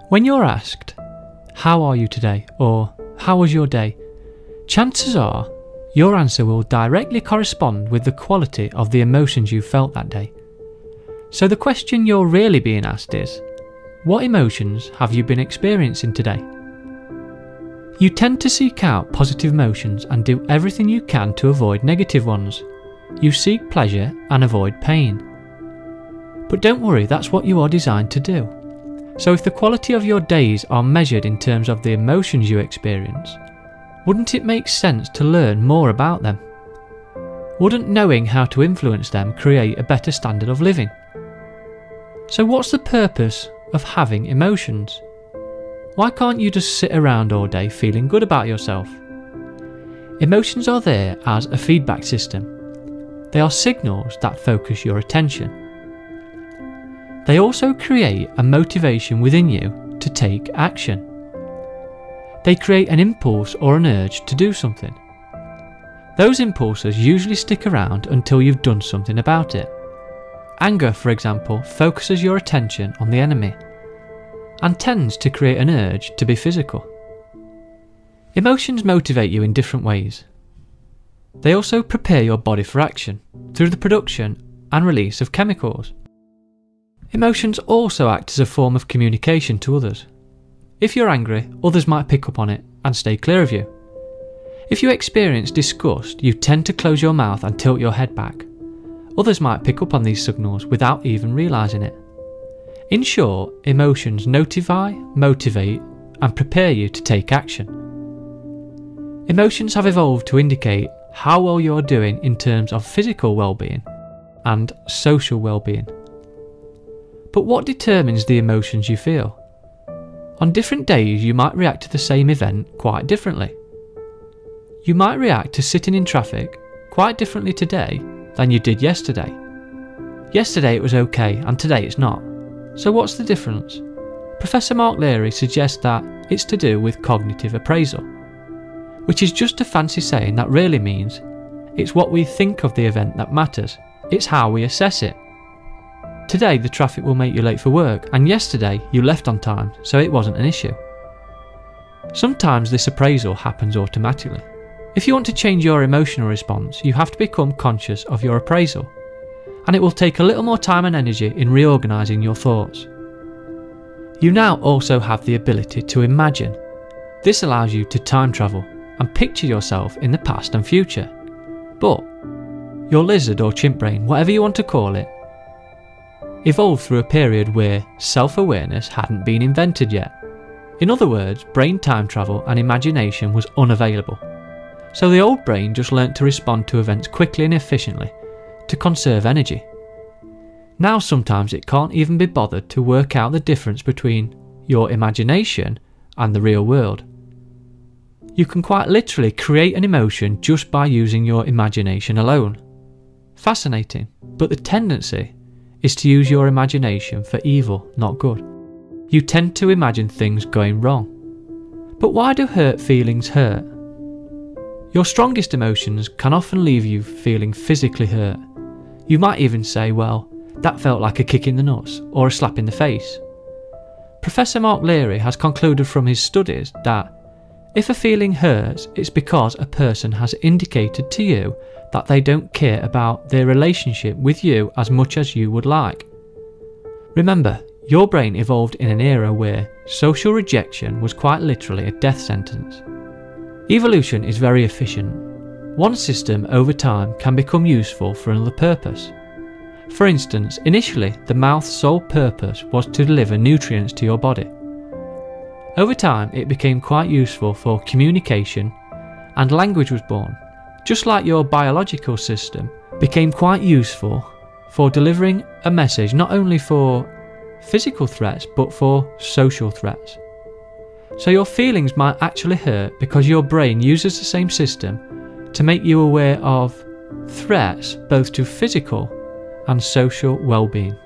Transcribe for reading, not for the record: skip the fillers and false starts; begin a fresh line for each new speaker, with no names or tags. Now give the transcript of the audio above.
When you're asked, "How are you today?" or "How was your day?" chances are your answer will directly correspond with the quality of the emotions you felt that day. So the question you're really being asked is, what emotions have you been experiencing today? You tend to seek out positive emotions and do everything you can to avoid negative ones. You seek pleasure and avoid pain. But don't worry, that's what you are designed to do. So if the quality of your days are measured in terms of the emotions you experience, wouldn't it make sense to learn more about them? Wouldn't knowing how to influence them create a better standard of living? So what's the purpose of having emotions? Why can't you just sit around all day feeling good about yourself? Emotions are there as a feedback system. They are signals that focus your attention. They also create a motivation within you to take action. They create an impulse or an urge to do something. Those impulses usually stick around until you've done something about it. Anger, for example, focuses your attention on the enemy and tends to create an urge to be physical. Emotions motivate you in different ways. They also prepare your body for action through the production and release of chemicals. Emotions also act as a form of communication to others. If you're angry, others might pick up on it and stay clear of you. If you experience disgust, you tend to close your mouth and tilt your head back. Others might pick up on these signals without even realising it. In short, emotions notify, motivate, and prepare you to take action. Emotions have evolved to indicate how well you are doing in terms of physical well-being and social well-being. But what determines the emotions you feel? On different days, you might react to the same event quite differently. You might react to sitting in traffic quite differently today than you did yesterday. Yesterday it was okay, and today it's not. So what's the difference? Professor Mark Leary suggests that it's to do with cognitive appraisal, which is just a fancy saying that really means it's what we think of the event that matters. It's how we assess it. Today the traffic will make you late for work, and yesterday you left on time, so it wasn't an issue. Sometimes this appraisal happens automatically. If you want to change your emotional response, you have to become conscious of your appraisal, and it will take a little more time and energy in reorganising your thoughts. You now also have the ability to imagine. This allows you to time travel and picture yourself in the past and future. But your lizard or chimp brain, whatever you want to call it, evolved through a period where self-awareness hadn't been invented yet. In other words, brain time travel and imagination was unavailable. So the old brain just learnt to respond to events quickly and efficiently to conserve energy. Now sometimes it can't even be bothered to work out the difference between your imagination and the real world. You can quite literally create an emotion just by using your imagination alone. Fascinating, but the tendency is to use your imagination for evil, not good. You tend to imagine things going wrong. But why do hurt feelings hurt? Your strongest emotions can often leave you feeling physically hurt. You might even say, well, that felt like a kick in the nuts or a slap in the face. Professor Mark Leary has concluded from his studies that if a feeling hurts, it's because a person has indicated to you that they don't care about their relationship with you as much as you would like. Remember, your brain evolved in an era where social rejection was quite literally a death sentence. Evolution is very efficient. One system over time can become useful for another purpose. For instance, initially the mouth's sole purpose was to deliver nutrients to your body. Over time it became quite useful for communication, and language was born. Just like your biological system became quite useful for delivering a message not only for physical threats but for social threats. So your feelings might actually hurt because your brain uses the same system to make you aware of threats both to physical and social well-being.